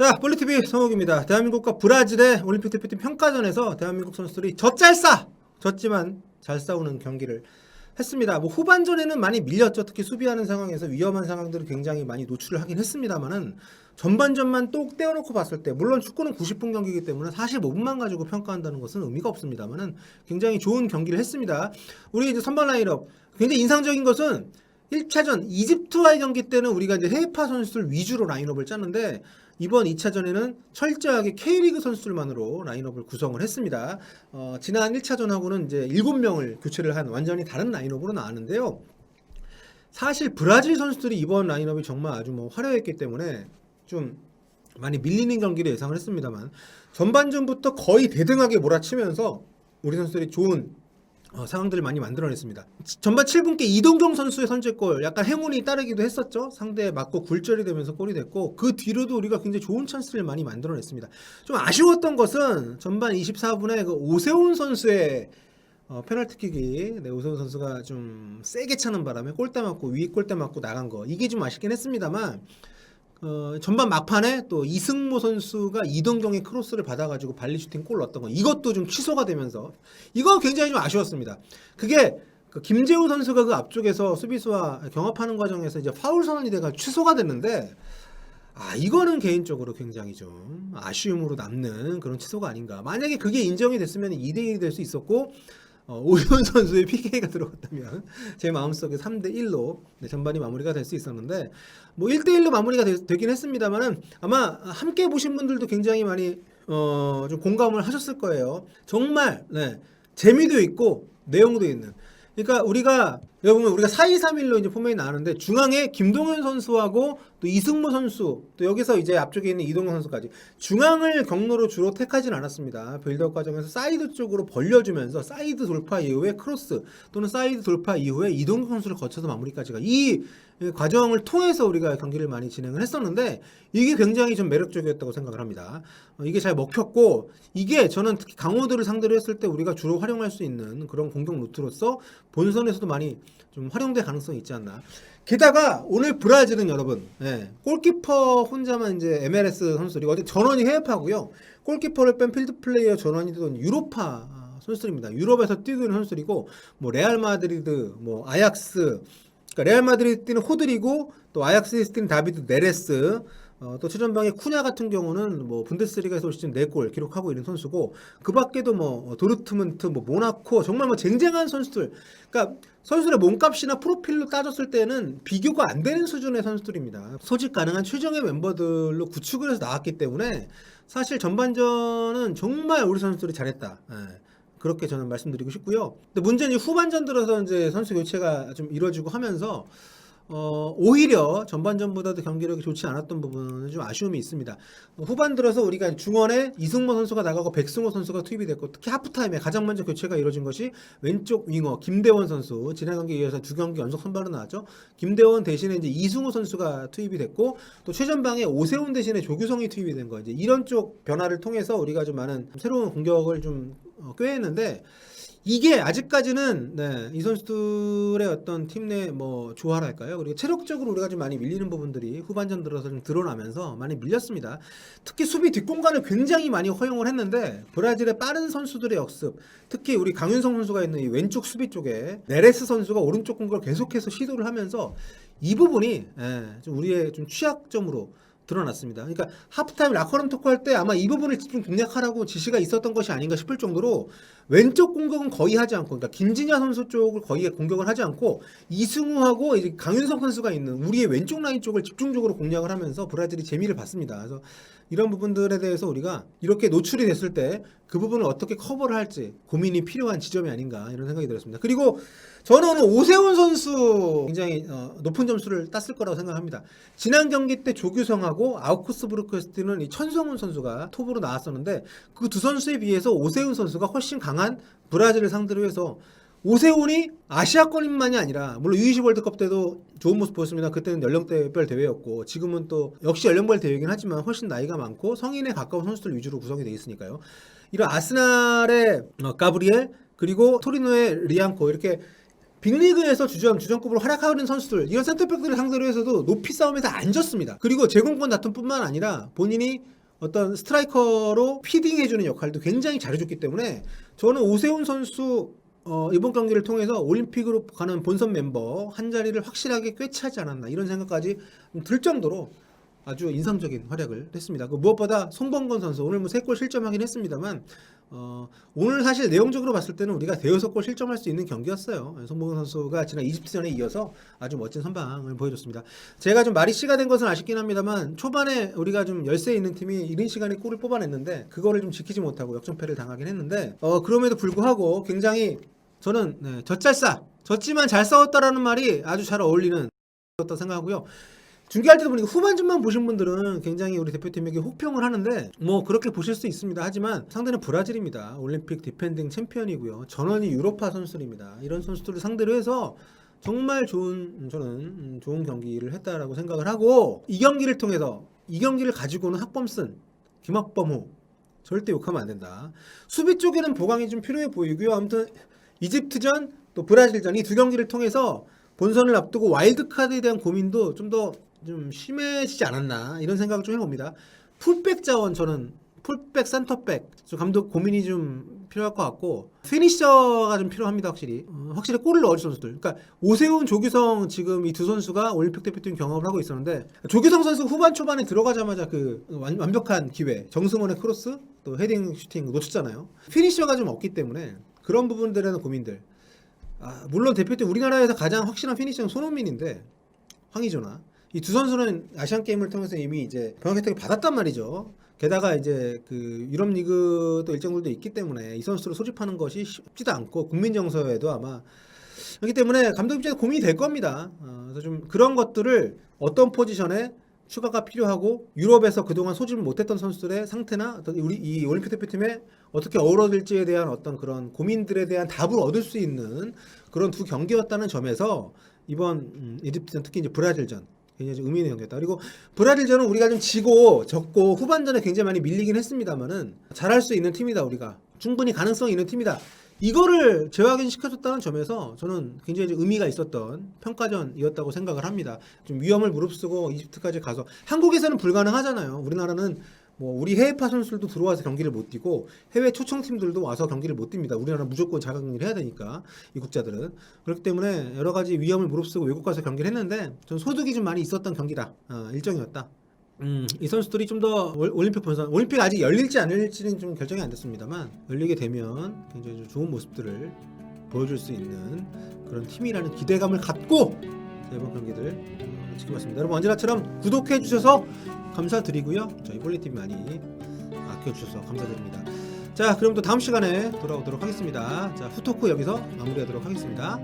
자, 볼리TV 성욱입니다. 대한민국과 브라질의 올림픽 대표팀 평가전에서 대한민국 선수들이 졌지만 잘 싸우는 경기를 했습니다. 뭐 후반전에는 많이 밀렸죠. 특히 수비하는 상황에서 위험한 상황들을 굉장히 많이 노출을 하긴 했습니다만은 전반전만 똑 떼어놓고 봤을 때, 물론 축구는 90분 경기이기 때문에 45분만 가지고 평가한다는 것은 의미가 없습니다만은 굉장히 좋은 경기를 했습니다. 우리 이제 선발 라인업 굉장히 인상적인 것은 1차전 이집트와의 경기 때는 우리가 이제 해외파 선수들 위주로 라인업을 짰는데, 이번 2차전에는 철저하게 K리그 선수들만으로 라인업을 구성을 했습니다. 지난 1차전하고는 이제 7명을 교체를 한 완전히 다른 라인업으로 나왔는데요. 사실 브라질 선수들이 이번 라인업이 정말 아주 화려했기 때문에 좀 많이 밀리는 경기를 예상을 했습니다만, 전반전부터 거의 대등하게 몰아치면서 우리 선수들이 좋은 상황들을 많이 만들어냈습니다. 전반 7분께 이동경 선수의 선제골, 약간 행운이 따르기도 했었죠. 상대에 맞고 굴절이 되면서 골이 됐고, 그 뒤로도 우리가 굉장히 좋은 찬스를 많이 만들어냈습니다. 좀 아쉬웠던 것은 전반 24분에 그 오세훈 선수의 페널티킥이, 오세훈 선수가 좀 세게 차는 바람에 골대 맞고 위 골대 맞고 나간 거, 이게 좀 아쉽긴 했습니다만, 전반 막판에 또 이승모 선수가 이동경의 크로스를 받아가지고 발리 슈팅 골 넣었던 거, 이것도 좀 취소가 되면서 이건 굉장히 좀 아쉬웠습니다. 그게 김재우 선수가 그 앞쪽에서 수비수와 경합하는 과정에서 이제 파울 선언이 돼가 취소가 됐는데, 이거는 개인적으로 굉장히 좀 아쉬움으로 남는 그런 취소가 아닌가. 만약에 그게 인정이 됐으면 2대1이 될 수 있었고, 오세훈 선수의 PK가 들어갔다면 제 마음속에 3대1로 전반이 마무리가 될 수 있었는데, 1대1로 마무리가 되긴 했습니다만은 아마 함께 보신 분들도 굉장히 많이 좀 공감을 하셨을 거예요. 정말 재미도 있고 내용도 있는. 그러니까 우리가 4-2-3-1로 이제 포메이 나왔는데, 중앙에 김동현 선수하고 또 이승모 선수, 또 여기서 이제 앞쪽에 있는 이동경 선수까지 중앙을 경로로 주로 택하진 않았습니다. 빌드업 과정에서 사이드 쪽으로 벌려주면서 사이드 돌파 이후에 크로스, 또는 사이드 돌파 이후에 이동경 선수를 거쳐서 마무리까지가, 이 과정을 통해서 우리가 경기를 많이 진행을 했었는데, 이게 굉장히 좀 매력적이었다고 생각을 합니다. 이게 잘 먹혔고, 이게 저는 특히 강호들을 상대로 했을 때 우리가 주로 활용할 수 있는 그런 공격 루트로서 본선에서도 많이 좀 활용될 가능성이 있지 않나. 게다가 오늘 브라질은 여러분, 골키퍼 혼자만 이제 MLS 선수들이 어디 전원이 해외파고요. 골키퍼를 뺀 필드 플레이어 전원이 유로파 선수들입니다. 유럽에서 뛰고 있는 선수들이고, 레알 마드리드, 아약스, 그러니까 레알 마드리드 뛰는 호드리고, 또 아약스에서 뛰는 다비드 네레스, 또 최전방의 쿠냐 같은 경우는 분데스리가에서 올 시즌 4골 기록하고 있는 선수고, 그 밖에도 도르트문트, 모나코, 정말 쟁쟁한 선수들. 그러니까 선수들의 몸값이나 프로필로 따졌을 때는 비교가 안 되는 수준의 선수들입니다. 소집 가능한 최정예 멤버들로 구축을 해서 나왔기 때문에 사실 전반전은 정말 우리 선수들이 잘했다. 그렇게 저는 말씀드리고 싶고요. 근데 문제는 후반전 들어서 이제 선수 교체가 좀 이루어지고 하면서 오히려 전반전보다도 경기력이 좋지 않았던 부분은 좀 아쉬움이 있습니다. 후반 들어서 우리가 중원에 이승모 선수가 나가고 백승호 선수가 투입이 됐고, 특히 하프타임에 가장 먼저 교체가 이루어진 것이 왼쪽 윙어 김대원 선수, 지난 경기에 이어서 2경기 연속 선발로 나왔죠. 김대원 대신에 이제 이승호 선수가 투입이 됐고, 또 최전방에 오세훈 대신에 조규성이 투입이 된 거, 이제 이런 쪽 변화를 통해서 우리가 좀 많은 새로운 공격을 좀 꾀했는데, 이게 아직까지는 이 선수들의 어떤 팀 내 조화랄까요? 그리고 체력적으로 우리가 좀 많이 밀리는 부분들이 후반전 들어서 좀 드러나면서 많이 밀렸습니다. 특히 수비 뒷공간을 굉장히 많이 허용을 했는데, 브라질의 빠른 선수들의 역습, 특히 우리 강윤성 선수가 있는 이 왼쪽 수비 쪽에 네레스 선수가 오른쪽 공격을 계속해서 시도를 하면서, 이 부분이 좀 우리의 좀 취약점으로 드러났습니다. 그러니까 하프타임 라커룸 토크할 때 아마 이 부분을 집중 공략하라고 지시가 있었던 것이 아닌가 싶을 정도로, 왼쪽 공격은 거의 하지 않고, 그러니까 김진야 선수 쪽을 거의 공격을 하지 않고 이승우하고 이제 강윤석 선수가 있는 우리의 왼쪽 라인 쪽을 집중적으로 공략을 하면서 브라질이 재미를 봤습니다. 그래서 이런 부분들에 대해서 우리가 이렇게 노출이 됐을 때 그 부분을 어떻게 커버를 할지 고민이 필요한 지점이 아닌가, 이런 생각이 들었습니다. 그리고 저는 오늘 오세훈 선수 굉장히 높은 점수를 땄을 거라고 생각합니다. 지난 경기 때 조규성하고 아우크스부르크에서 뛰는 이 천성훈 선수가 톱으로 나왔었는데, 그 두 선수에 비해서 오세훈 선수가 훨씬 강한 브라질을 상대로 해서, 오세훈이 아시아권만이 아니라, 물론 U20 월드컵 때도 좋은 모습 보였습니다. 그때는 연령대별 대회였고, 지금은 또 역시 연령별 대회이긴 하지만 훨씬 나이가 많고 성인에 가까운 선수들 위주로 구성이 되어 있으니까요. 이런 아스날의 가브리엘, 그리고 토리노의 리앙코, 이렇게 빅리그에서 주전급으로 활약하는 선수들, 이런 센터백들을 상대로 해서도 높이 싸움에서 안 졌습니다. 그리고 제공권 다툼뿐만 아니라 본인이 어떤 스트라이커로 피딩해주는 역할도 굉장히 잘해줬기 때문에 저는 오세훈 선수 이번 경기를 통해서 올림픽으로 가는 본선 멤버 한 자리를 확실하게 꿰차지 않았나 이런 생각까지 들 정도로 아주 인상적인 활약을 했습니다. 무엇보다 송범건 선수 오늘 뭐 3골 실점하긴 했습니다만 오늘 사실 내용적으로 봤을 때는 우리가 대여섯 골 실점할 수 있는 경기였어요. 송범건 선수가 지난 이집트전에 이어서 아주 멋진 선방을 보여줬습니다. 제가 좀 말이 씨가 된 것은 아쉽긴 합니다만 초반에 우리가 좀 열세 있는 팀이 이른 시간에 골을 뽑아냈는데 그거를 좀 지키지 못하고 역전패를 당하긴 했는데 그럼에도 불구하고 굉장히 저는 졌지만 잘 싸웠다라는 말이 아주 잘 어울리는 었다 생각하고요. 중계할 때도 보니까 후반전만 보신 분들은 굉장히 우리 대표팀에게 혹평을 하는데 뭐 그렇게 보실 수 있습니다. 하지만 상대는 브라질입니다. 올림픽 디펜딩 챔피언이고요. 전원이 유로파 선수입니다. 이런 선수들을 상대로 해서 정말 좋은 경기를 했다라고 생각을 하고 이 경기를 통해서 이 경기를 가지고는 학범슨, 김학범호 절대 욕하면 안 된다. 수비 쪽에는 보강이 좀 필요해 보이고요. 아무튼 이집트전 또 브라질전 이 두 경기를 통해서 본선을 앞두고 와일드카드에 대한 고민도 좀 심해지지 않았나 이런 생각을 좀 해봅니다. 풀백 자원 저는 풀백, 센터백 감독 고민이 좀 필요할 것 같고 피니셔가 좀 필요합니다. 확실히 골을 넣어줄 선수들. 그러니까 오세훈, 조규성 지금 이 두 선수가 올림픽 대표팀 경험을 하고 있었는데 조규성 선수 후반 초반에 들어가자마자 그 완벽한 기회 정승원의 크로스 또 헤딩 슈팅 놓쳤잖아요. 피니셔가 좀 없기 때문에 그런 부분들에 대한 고민들. 물론 대표팀 우리나라에서 가장 확실한 피니셔는 손흥민인데 황의조나 이 두 선수는 아시안 게임을 통해서 이미 이제 병역 혜택을 받았단 말이죠. 게다가 이제 그 유럽 리그도 일정들도 있기 때문에 이 선수를 소집하는 것이 쉽지도 않고 국민 정서에도 아마 그렇기 때문에 감독 입장에서 고민이 될 겁니다. 그래서 좀 그런 것들을 어떤 포지션에 추가가 필요하고 유럽에서 그동안 소집을 못했던 선수들의 상태나 어떤 우리 이 올림픽 대표팀에 어떻게 어우러질지에 대한 어떤 그런 고민들에 대한 답을 얻을 수 있는 그런 두 경기였다는 점에서 이번 이집트전 특히 이제 브라질전 굉장히 좀 의미 있는 경기였다. 그리고 브라질전은 우리가 좀 졌고 후반전에 굉장히 많이 밀리긴 했습니다만은 잘할 수 있는 팀이다. 우리가 충분히 가능성이 있는 팀이다. 이거를 재확인시켜줬다는 점에서 저는 굉장히 의미가 있었던 평가전이었다고 생각을 합니다. 좀 위험을 무릅쓰고 이집트까지 가서 한국에서는 불가능하잖아요. 우리나라는 뭐 우리 해외파 선수들도 들어와서 경기를 못 뛰고 해외 초청팀들도 와서 경기를 못 뜁니다. 우리나라는 무조건 자가격리를 해야 되니까 이 국자들은 그렇기 때문에 여러 가지 위험을 무릅쓰고 외국 가서 경기를 했는데 전 소득이 좀 많이 있었던 경기다. 일정이었다. 이 선수들이 좀 더 올림픽 본선, 올림픽 아직 열릴지 안 열릴지는 좀 결정이 안 됐습니다만 열리게 되면 굉장히 좀 좋은 모습들을 보여줄 수 있는 그런 팀이라는 기대감을 갖고 이번 경기들 지켜봤습니다. 여러분 언제나처럼 구독해 주셔서 감사드리고요. 저희 볼리TV 많이 아껴주셔서 감사드립니다. 자, 그럼 또 다음 시간에 돌아오도록 하겠습니다. 자, 후토크 여기서 마무리하도록 하겠습니다.